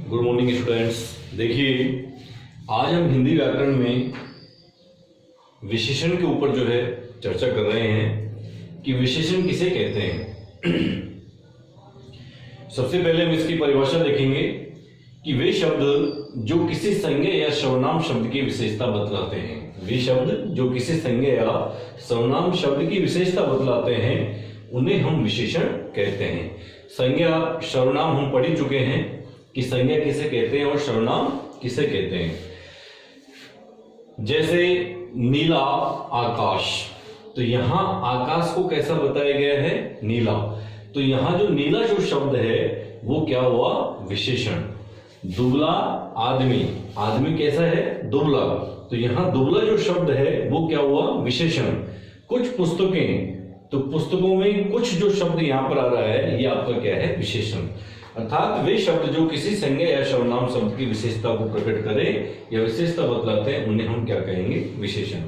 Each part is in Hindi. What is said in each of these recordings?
Good morning students. देखिए, आज हम हिंदी व्याकरण में विशेषण के ऊपर जो है चर्चा कर रहे हैं कि विशेषण किसे कहते हैं। सबसे पहले हम इसकी परिभाषा देखेंगे कि वे शब्द जो किसी संज्ञा या सर्वनाम शब्द की विशेषता बतलाते हैं। वे शब्द जो किसी संज्ञा या सर्वनाम शब्द की विशेषता बतलाते हैं उन्हें हम विशेषण कहते हैं। संज्ञा सर्वनाम हम पढ़ चुके हैं कि संज्ञा किसे कहते हैं और सर्वनाम किसे कहते हैं। जैसे नीला आकाश, तो यहां आकाश को कैसा बताया गया है? नीला। तो यहां जो नीला जो शब्द है वो क्या हुआ? विशेषण। दुबला आदमी, आदमी कैसा है? दुबला। तो यहां दुबला जो शब्द है वो क्या हुआ? विशेषण। कुछ पुस्तकें, तो पुस्तकों में कुछ जो शब्द यहां पर आ रहा है ये आपका क्या है? विशेषण। अर्थात वे शब्द जो किसी संज्ञा या सर्वनाम शब्द की विशेषता को प्रकट करें या विशेषता बतलाते हैं उन्हें हम क्या कहेंगे? विशेषण।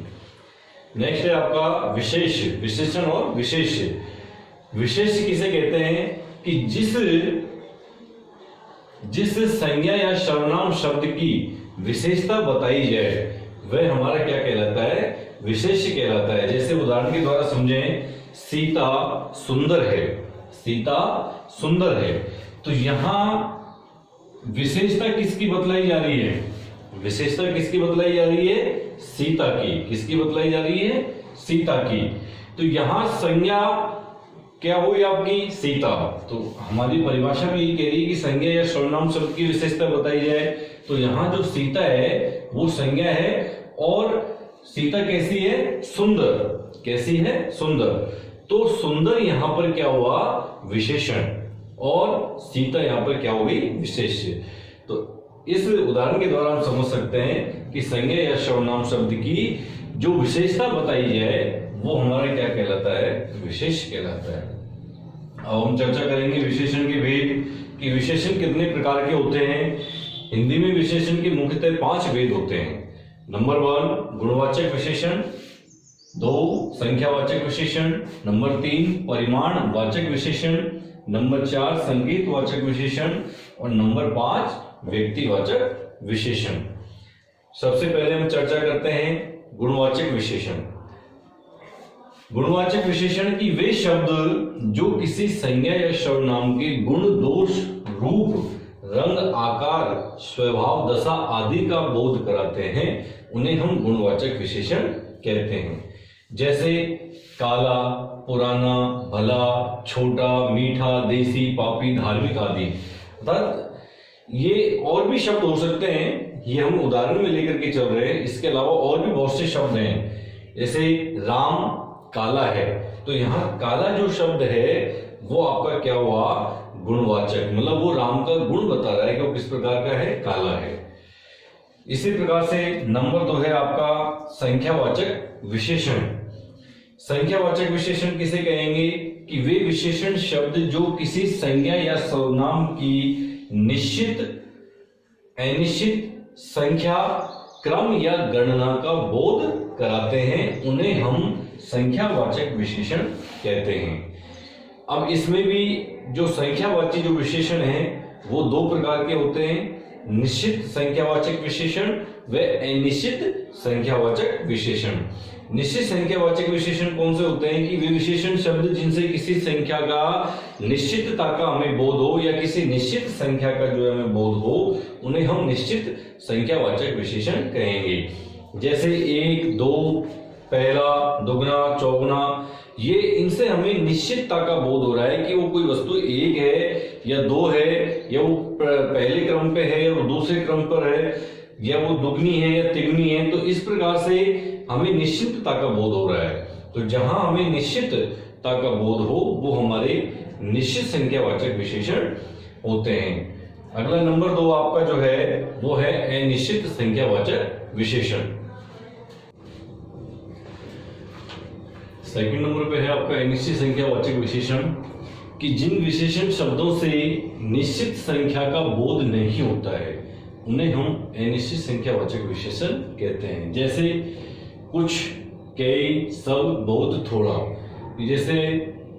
नेक्स्ट है आपका विशेष। विशेषण और विशेष। विशेष किसे कहते हैं? कि जिस संज्ञा या सर्वनाम शब्द की विशेषता बताई जाए वह हमारा क्या कहलाता है? विशेष कहलाता है। जैसे उदाहरण के द्वारा समझें, सीता सुंदर है। सीता सुंदर है, तो यहां विशेषता किसकी बतलाई जा रही है? विशेषता किसकी बतलाई जा रही है? सीता की। किसकी बतलाई जा रही है? सीता की। तो यहां संज्ञा क्या हुई आपकी? सीता। तो हमारी परिभाषा में ये कह रही है कि संज्ञा या सर्वनाम शब्द की विशेषता बताई जाए तो यहां जो सीता है वो संज्ञा है और सीता कैसी है? सुंदर। कैसी है? सुंदर। तो सुंदर यहां पर क्या हुआ? विशेषण। और सीता यहां पर क्या हुई? विशेष। तो इस उदाहरण के द्वारा हम समझ सकते हैं कि संज्ञा या सर्वनाम शब्द की जो विशेषता बताई जाए वो हमारा क्या कहलाता है? विशेष कहलाता है। अब हम चर्चा करेंगे विशेषण के भेद कि विशेषण कितने प्रकार के होते हैं। हिंदी में विशेषण के मुख्यतः 5 भेद होते हैं। नंबर 1 गुणवाचक विशेषण, 2 संख्यावाचक विशेषण, नंबर 3 परिमाण वाचक विशेषण, नंबर 4 संकेतवाचक विशेषण और नंबर 5 व्यक्तिवाचक विशेषण। सबसे पहले हम चर्चा करते हैं गुणवाचक विशेषण। गुणवाचक विशेषण की वे शब्द जो किसी संज्ञा या सर्वनाम के गुण, दोष, रूप, रंग, आकार, स्वभाव, दशा आदि का बोध कराते हैं उन्हें हम गुणवाचक विशेषण कहते हैं। जैसे काला, पुराना, भला, छोटा, मीठा, देसी, पापी, धार्मिक आदि। अर्थात ये और भी शब्द हो सकते हैं, ये हम उदाहरण में लेकर के चल रहे हैं। इसके अलावा और भी बहुत से शब्द हैं। जैसे राम काला है, तो यहाँ काला जो शब्द है वो आपका क्या हुआ? गुणवाचक। मतलब वो राम का गुण बता रहा है कि वो किस प्रकार का है? काला है। इसी प्रकार से नंबर 2 है आपका संख्यावाचक विशेषण। संख्यावाचक विशेषण किसे कहेंगे? कि वे विशेषण शब्द जो किसी संज्ञा या सर्वनाम की निश्चित, अनिश्चित संख्या, क्रम या गणना का बोध कराते हैं उन्हें हम संख्यावाचक विशेषण कहते हैं। अब इसमें भी जो संख्यावाची जो विशेषण है वो 2 प्रकार के होते हैं, निश्चित संख्यावाचक विशेषण व अनिश्चित संख्यावाचक विशेषण। निश्चित संख्यावाचक विशेषण कौन से होते हैं? कि वे विशेषण शब्द जिनसे किसी संख्या का निश्चितता का हमें बोध हो या किसी निश्चित संख्या का जो हमें बोध हो उन्हें हम निश्चित संख्यावाचक विशेषण कहेंगे। जैसे 1, 2, पहला, दुगना, चौगुना, ये इनसे हमें निश्चितता का बोध हो रहा है कि वो कोई वस्तु 1 है या 2 है या वो पहले क्रम पे है या वो दूसरे क्रम पर है या वो दुगनी है या तिगुनी है। तो इस प्रकार से हमें निश्चितता का बोध हो रहा है। तो जहां हमें निश्चितता का बोध हो वो हमारे निश्चित संख्यावाचक विशेषण होते हैं। अगला नंबर 2 आपका जो है वो है अनिश्चित संख्यावाचक विशेषण। सेकंड नंबर पे है आपका अनिश्चित संख्यावाचक विशेषण कि जिन विशेषण शब्दों से निश्चित संख्या का बोध नहीं होता है उन्हें हम अनिश्चित संख्यावाचक विशेषण कहते हैं। जैसे कुछ, कई, सब, बहुत, थोड़ा। जैसे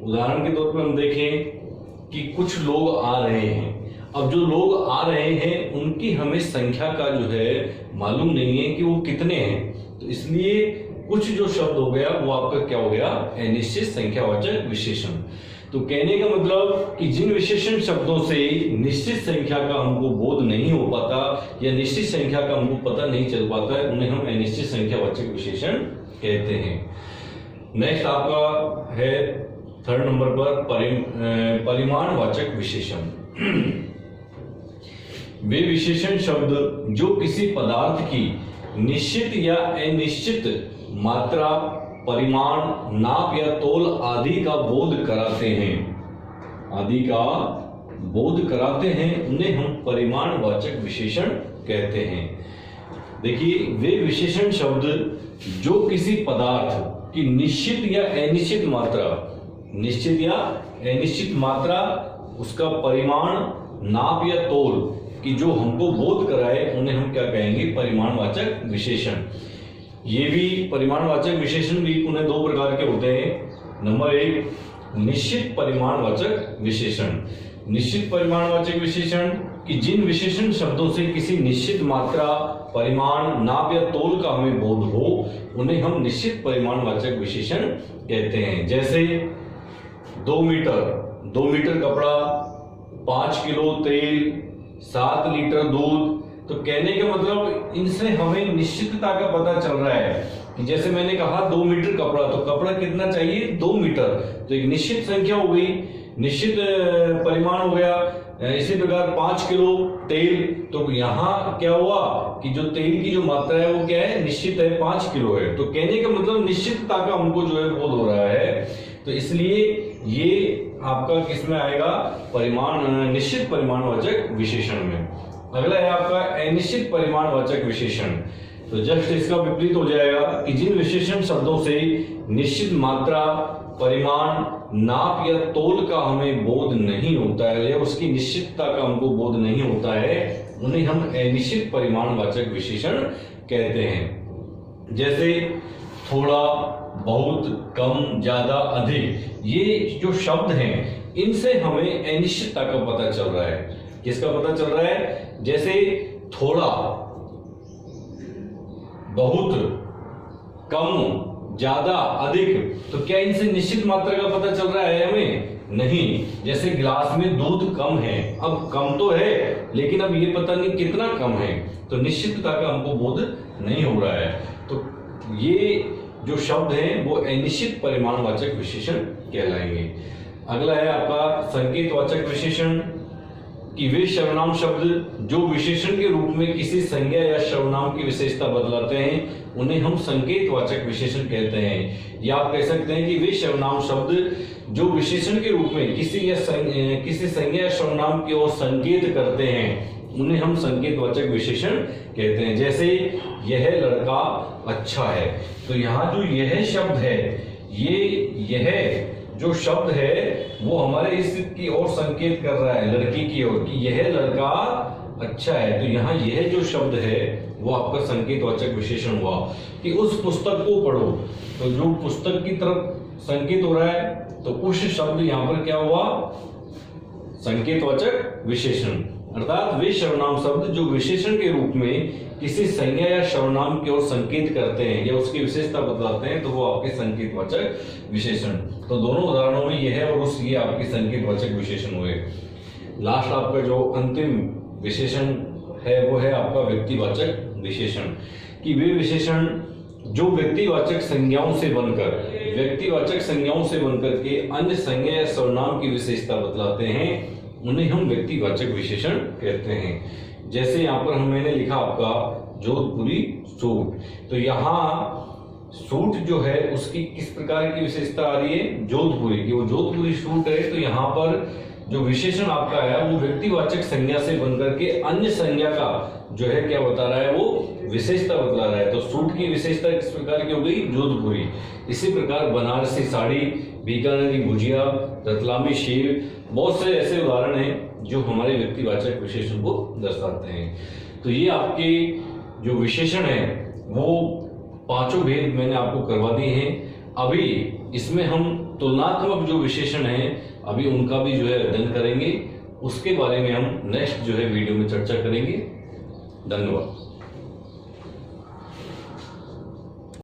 उदाहरण के तौर पर हम देखें कि कुछ लोग आ रहे हैं। अब जो लोग आ रहे हैं उनकी हमें संख्या का जो है मालूम नहीं है कि वो कितने हैं, तो इसलिए कुछ जो शब्द हो गया वो आपका क्या हो गया, अनिश्चित संख्यावाचक विशेषण। तो कहने का मतलब कि जिन विशेषण शब्दों से निश्चित संख्या का हमको बोध नहीं हो पाता या निश्चित संख्या का हमको पता नहीं चल पाता है, उन्हें हम अनिश्चित संख्यावाचक विशेषण कहते हैं। नेक्स्ट आपका है थर्ड नंबर पर परिमाणवाचक विशेषण। वे विशेषण शब्द जो किसी पदार्थ की निश्चित या अनिश्चित मात्रा, परिमाण, नाप या तोल आदि का बोध कराते हैं, उन्हें हम परिमाणवाचक विशेषण कहते हैं। देखिए, वे विशेषण शब्द जो किसी पदार्थ की निश्चित या अनिश्चित मात्रा, उसका परिमाण, नाप या तोल कि जो हमको बोध कराए, उन्हें हम क्या कहेंगे, परिमाणवाचक विशेषण। ये भी परिमाणवाचक विशेषण भी उन्हें दो प्रकार के होते हैं। नंबर एक, निश्चित परिमाणवाचक विशेषण। निश्चित परिमाणवाचक विशेषण कि जिन विशेषण शब्दों से किसी निश्चित मात्रा, परिमाण, नाप या तोल का हमें बोध हो, उन्हें हम निश्चित परिमाणवाचक विशेषण कहते हैं। जैसे 2 मीटर कपड़ा, 5 किलो तेल, 7 लीटर दूध। तो कहने का मतलब इनसे हमें निश्चितता का पता चल रहा है कि जैसे मैंने कहा 2 मीटर कपड़ा, तो कपड़ा कितना चाहिए, 2 मीटर, तो एक निश्चित संख्या हो गई, निश्चित परिमाण हो गया। इसी प्रकार 5 किलो तेल, तो यहाँ क्या हुआ कि जो तेल की जो मात्रा है वो क्या है, निश्चित है, 5 किलो है। तो कहने का मतलब निश्चितता का हमको जो है बोध हो रहा है, तो इसलिए ये आपका किसमें आएगा, निश्चित परिमाणवाचक विशेषण में। अगला है आपका अनिश्चित परिमाणवाचक विशेषण। तो जस्ट इसका विपरीत हो जाएगा कि जिन विशेषण शब्दों से निश्चित मात्रा, परिमाण, नाप या तोल का हमें बोध नहीं होता है या उसकी निश्चितता का हमको बोध नहीं होता है, उन्हें हम अनिश्चित परिमाणवाचक विशेषण कहते हैं। जैसे थोड़ा, बहुत, कम, ज्यादा, अधिक, ये जो शब्द हैं इनसे हमें अनिश्चितता का पता चल रहा है। किसका पता चल रहा है, जैसे थोड़ा, बहुत, कम, ज्यादा, अधिक, तो क्या इनसे निश्चित मात्रा का पता चल रहा है हमें, नहीं। जैसे गिलास में दूध कम है, अब कम तो है लेकिन अब ये पता नहीं कितना कम है, तो निश्चितता का हमको बोध नहीं हो रहा है। तो ये जो शब्द हैं वो अनिश्चित परिमाणवाचक विशेषण कहलाएंगे। अगला है आपका संकेतवाचक विशेषण कि वे सर्वनाम शब्द जो विशेषण के रूप में किसी संज्ञा या सर्वनाम की विशेषता बदलाते हैं, उन्हें हम संकेतवाचक विशेषण कहते हैं। या आप कह सकते हैं कि वे सर्वनाम शब्द जो विशेषण के रूप में किसी संज्ञा या सर्वनाम की ओर संकेत करते हैं, उन्हें हम संकेतवाचक विशेषण कहते हैं। जैसे यह लड़का अच्छा है, तो यहाँ जो यह शब्द है, यह जो शब्द है वो हमारे इस की ओर संकेत कर रहा है, लड़की की ओर, कि यह लड़का अच्छा है। तो यहाँ यह जो शब्द है वो आपका संकेतवाचक विशेषण हुआ कि उस पुस्तक को पढ़ो, तो जो पुस्तक की तरफ संकेत हो रहा है, तो उस शब्द यहाँ पर क्या हुआ, संकेतवाचक विशेषण। अर्थात वे सर्वनाम शब्द जो विशेषण के रूप में किसी संज्ञा या सर्वनाम की ओर संकेत करते हैं या उसकी विशेषता बतलाते हैं, तो वो आपके संकेतवाचक विशेषण। तो दोनों उदाहरणों में यह है और उस ये आपके संकेतवाचक विशेषण हुए। लास्ट आपका जो अंतिम विशेषण है वो है आपका व्यक्तिवाचक विशेषण कि वे विशेषण जो व्यक्तिवाचक संज्ञाओं से बनकर के अन्य संज्ञा या सर्वनाम की विशेषता बतलाते हैं, उन्हें हम व्यक्तिवाचक विशेषण कहते हैं। जैसे यहाँ पर मैंने लिखा आपका जोधपुरी सूट, तो यहाँ सूट जो है उसकी किस प्रकार की विशेषता आ रही है, जोधपुरी की, वो जोधपुरी सूट है। तो यहाँ पर जो विशेषण आपका है वो व्यक्तिवाचक संज्ञा से बनकर के अन्य संज्ञा का जो है क्या बता रहा है, वो विशेषता बतला रहा है। तो सूट की विशेषता किस प्रकार की हो गई, जोधपुरी। इसी प्रकार बनारसी साड़ी, बीकानेरी भुजिया, रतलामी शेर, बहुत से ऐसे उदाहरण हैं जो हमारे व्यक्तिवाचक विशेषण को दर्शाते हैं। तो ये आपके जो विशेषण है वो पांचों भेद मैंने आपको करवा दिए हैं। अभी इसमें हम तुलनात्मक जो विशेषण है अभी उनका भी जो है अध्ययन करेंगे, उसके बारे में हम नेक्स्ट जो है वीडियो में चर्चा करेंगे। धन्यवाद।